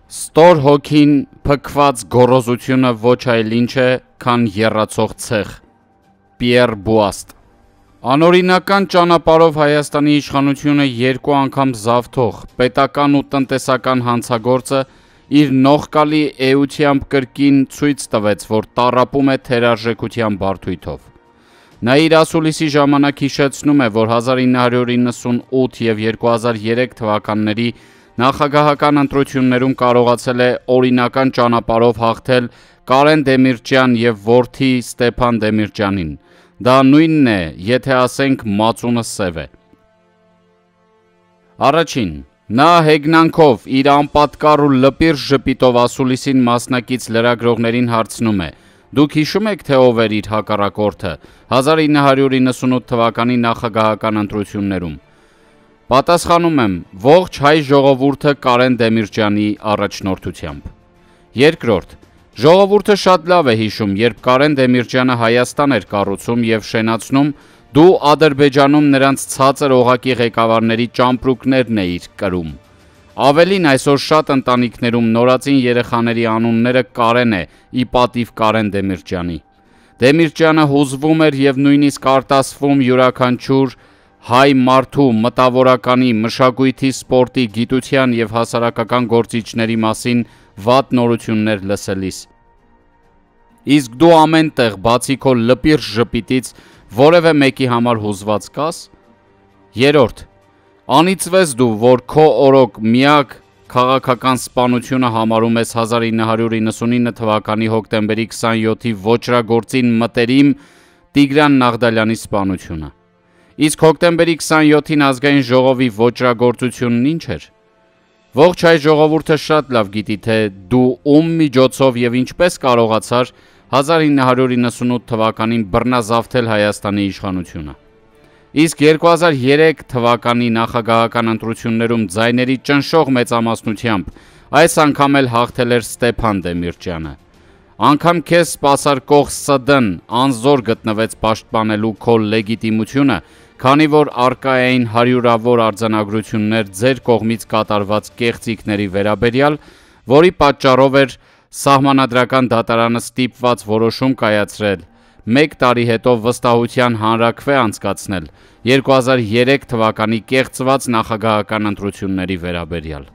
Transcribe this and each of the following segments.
Ստոր հոգին փքված գոռոզությունը ոչ այլ ինչ է, քան եռացող ցեխ։ Պիեր Բուաստ։ Անօրինական ճանապարհով Հայաստանի իշխանությունը երկու անգամ զավթող պետական ու տնտեսական հանցագործը իր նողկալի էությամբ կրկին ցույց տվեց, որ տառապում է թերարժեքության բարդույթով։ Նա իր ասուլիսի ժամանակ հիշեցնում է, որ 1998 և 2003 թվականների նախագահական ընտրություններում կարողացել է օրինական ճանապարհով հաղթել Կարեն Դեմիրճյան և որդի Ստեփան Դեմիրճյանին։ Դա նույնն է, եթե ասենք մածունը սև է։ Առաջին, նա հեգնանքով իր անպատկառ ու լպիրտ ժպիտով ասուլիսին մասնակից լրագրողներին հարցնում է. «Դուք հիշում եք, թե ով էր իր հակառակորդը 1998 թվականի նախագահական ընտրություններում»։ Պատասխանում եմ. ողջ հայ ժողովուրդը Կարեն Դեմիրճյանի առաջնորդությամբ։ Երկրորդ, ժողովուրդը շատ լավ է հիշում, երբ Կարեն Դեմիրճյանը Հայաստան էր կառուցում և շենացնում, դու Ադրբեջանում նրանց ցածր օղակի ղեկավարների ճամպրուկներն էիր կրում։ Ավելին, այսօր շատ ընտանիքներում նորածին երեխաների անունները Կարեն է, ի պատիվ Կարեն Դեմիրճյանի։ Դեմիրճյանը հուզվում էր և նույնիսկ արտասվում յուրաքանչյուր հայ մարդու մտավորականի, մշակույթի, սպորտի, գիտության և հասարակական գործիչների մասին վատ նորություններ լսելիս։ Իսկ դու ամեն տեղ, բացի քո լպիրտ ժպիտից, որևէ մեկի համար հուզված կաս։ Երրորդ, անիծվես դու, որ քո օրոք միակ քաղաքական սպանությունը համարում ես 1999 թվականի հոկտեմբերի 27-ի ոճրագործին մտերիմ Տիգրան Նաղդալյանի սպանությունը։ Իսկ հոկտեմբերի 27-ին ազգային ժողովի ոճրագործությունն ինչ էր։ Ողջ հայ ժողովուրդը շատ լավ գիտի, թե դու ում միջոցով և ինչպես կարողացար 1998 թվականին բռնազավթել Հայաստանի իշխանությունը։ Իսկ 2003 թվականի նախագահական ընտրություններում ձայների ճնշող մեծամասնությամբ այս անգամ էլ հաղթել էր Ստեփան Դեմիրճյանը։ Անգամ քեզ սպասարկող ՍԴ-ն անզոր գտնվեց պաշտպանելու քո լեգիտիմությունը, քանի որ առկա էին հարյուրավոր արձանագրություններ ձեր կողմից կատարված կեղծիքների վերաբերյալ, որի պատճառով էր Սահմանադրական դատարանը ստիպված որոշում կայացրել 1 տարի հետո վստահության հանրաքվե անցկացնել 2003 թվականի կեղծված նախագահական ընտրությունների վերաբերյալ։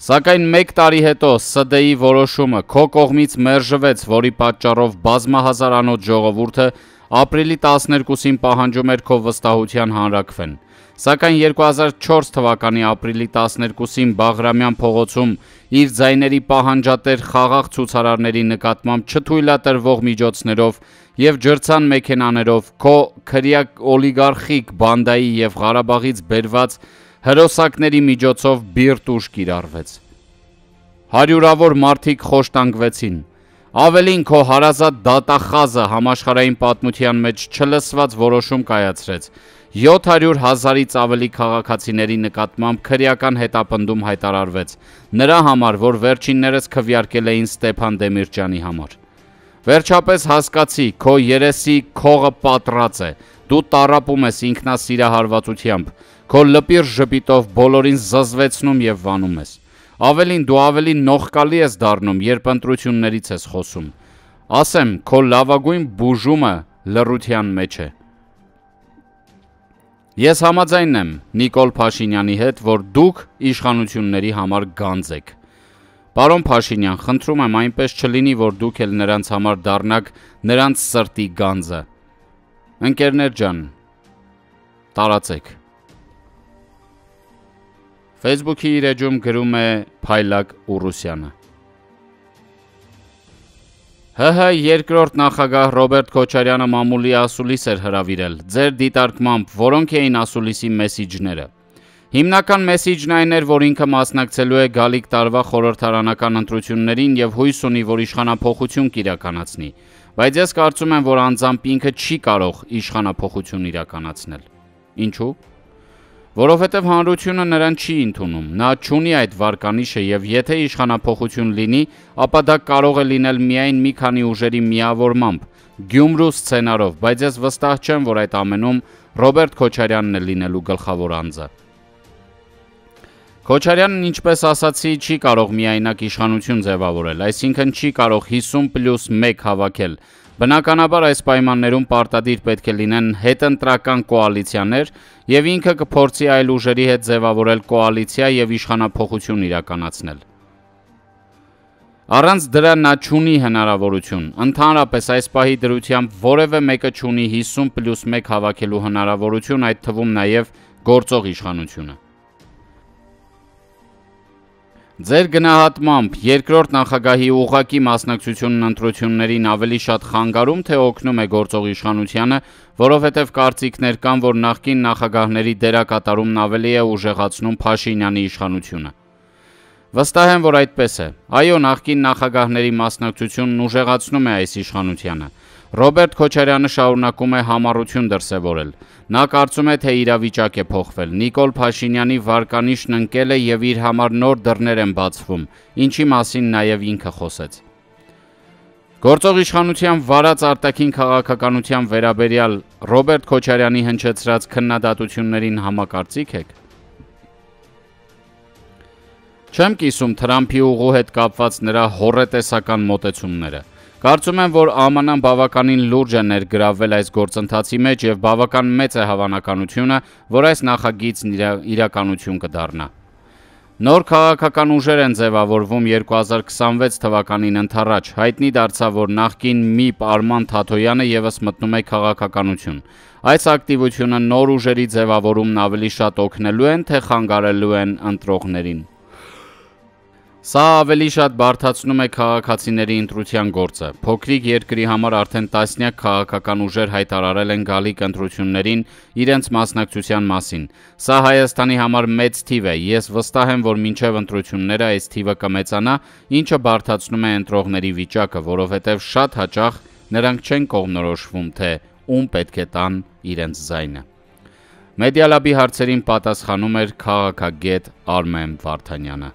Սակայն 1 տարի հետո ՍԴ-ի որոշումը քո կողմից մերժվեց, որի պատճառով բազմահազար անոց ժողովուրդը ապրիլի 12-ին պահանջում էր քո վստահության հանրաքվեն։ Սակայն 2004 թվականի ապրիլի 12-ին Բաղրամյան փողոցում իր ձայների պահանջատեր խաղաղ ցուցարարների նկատմամբ չթույլատրվող միջոցներով և ջրցան մեքենաներով քո քրեակ օլիգարխիկ բանդայի և Ղարաբաղից բերված հրոսակների միջոցով բիրտ ուժ կիրառվեց։ Հարյուրավոր մարդիկ խոշտանգվեցին։ Ավելին, քո հարազատ դատախազը համաշխարհային պատմության մեջ չլսված որոշում կայացրեց 700 000-ից ավելի քաղաքացիների նկատմամբ քրեական հետապնդում հայտարարվեց նրա համար, որ վերջիններս քվեարկել էին Ստեփան Դեմիրճյանի համար։ Վերջապես հասկացի, քո երեսի քողը պատռած է, դու տառապում ես ինքնասիրահարվածությամբ, քո լպիրտ ժպիտով բոլորին զզվեցնում և վանում ես։ Ավելին, դու ավելի նողկալի ես դառնում, երբ ընտրություններից ես խոսում։ Ասեմ, քո լավագույն բուժումը լռության մեջ է։ Ես համաձայն եմ Նիկոլ Փաշինյանի հետ, որ դուք իշխանությունների համար գանձ եք։ Պարոն Փաշինյան, խնդրում եմ այնպես չլինի, որ դուք էլ նրանց համար դառնաք նրանց սրտի գանձը։ Ընկերներ ջան, տարածեք։ Facebook-ի իր էջում գրում է Փայլակ Ուռուսյանը։ ՀՀ երկրորդ նախագահ Ռոբերտ Քոչարյանը մամուլի ասուլիս էր հրավիրել։ Ձեր դիտարկմամբ որոնք էին ասուլիսի մեսիջները։ Հիմնական մեսիջն այն էր, որ ինքը մասնակցելու է գալիք տարվա խորհրդարանական ընտրություններին և հույս ունի, որ իշխանափոխություն կիրականացնի։ Բայց ես կարծում եմ, որ անձամբ ինքը չի կարող իշխանափոխություն իրականացնել։ Ինչու՞։ Որովհետև հանրությունը նրան չի ընդունում, նա չունի այդ վարկանիշը և եթե իշխանափոխություն լինի, ապա դա կարող է լինել միայն մի քանի ուժերի միավորմամբ, Գյումրու սցենարով, բայց ես վստահ չեմ, որ այդ ամենում Ռոբերտ Քոչարյանն է լինելու գլխավոր անձը։ Քոչարյանն, ինչպես ասացի, չի կարող միայնակ իշխանություն ձևավորել, այսինքն չի կարող 50+1 հավաքել։ Բնականաբար այս պայմաններում պարտադիր պետք է լինեն հետընտրական կոալիցիաներ եւ ինքը կփորձի այլ ուժերի հետ ձևավորել կոալիցիա եւ իշխանափոխություն իրականացնել։ Առանց դրա նա չունի հնարավորություն, ընդհանրապես այս պահի դրությամբ որևէ մեկը չունի 50+1 հավաքելու հնարավորություն, այդ թվում նաև գործող իշխանությունը։ Ձեր գնահատմամբ երկրորդ նախագահի ուղղակի մասնակցությունն ընտրություններին ավելի շատ խանգարում թե օգնում է գործող իշխանությանը, որովհետև կարծիքներ կան, որ նախկին նախագահների դերակատարումն ավելի է ուժեղացնում Փաշինյանի իշխանությունը։ Վստահ եմ, որ այդպես է։ Այո, նախկին նախագահների մասնակցությունն ուժեղացնում է այս իշխանությանը։ Ռոբերտ Քոչարյանը շարունակում է համառություն դրսևորել։ Նա կարծում է, թե իրավիճակ է փոխվել։ Նիկոլ Փաշինյանի վարկանիշն ընկել է եւ իր համար նոր դռներ են բացվում, ինչի մասին նաեւ ինքը խոսեց։ Գործող իշխանության վարած արտաքին քաղաքականության վերաբերյալ Ռոբերտ Քոչարյանի հնչեցրած քննադատություններին համակարծիք եք։ Չեմ կիսում Թրամփի ուղու հետ կապված նրա հոռետեսական մոտեցումները։ Կարծում եմ, որ ԱՄՆ-ն բավականին լուրջ է ներգրավվել այս գործընթացի մեջ եւ բավական մեծ է հավանականությունը, որ այս նախագիծն իրականություն կդառնա։ Նոր քաղաքական ուժեր են ձևավորվում 2026 թվականին ընդառաջ, հայտնի դարձավ, որ նախկին ՄԻՊ Արման Թաթոյանը եւս մտնում է քաղաքականություն։ Այս ակտիվությունը նոր ուժերի ձևավորումն ավելի շատ օգնելու են, թե խանգարելու են ընտրողներին։ Սա ավելի շատ բարդացնում է քաղաքացիների ընտրության գործը։ Փոքրիկ երկրի համար արդեն տասնյակ քաղաքական ուժեր հայտարարել են գալիք ընտրություններին իրենց մասնակցության մասին։ Սա Հայաստանի համար մեծ թիվ է։ Ես վստահ եմ, որ մինչև ընտրությունները այս թիվը կմեծանա, ինչը բարդացնում է ընտրողների վիճակը, որովհետև շատ հաճախ նրանք չեն կողմնորոշվում, թե ում պետք է տան իրենց ձայնը։ Մեդիալաբի հարցերին պատասխանում էր քաղաքագետ Արմեն Վարդանյանը։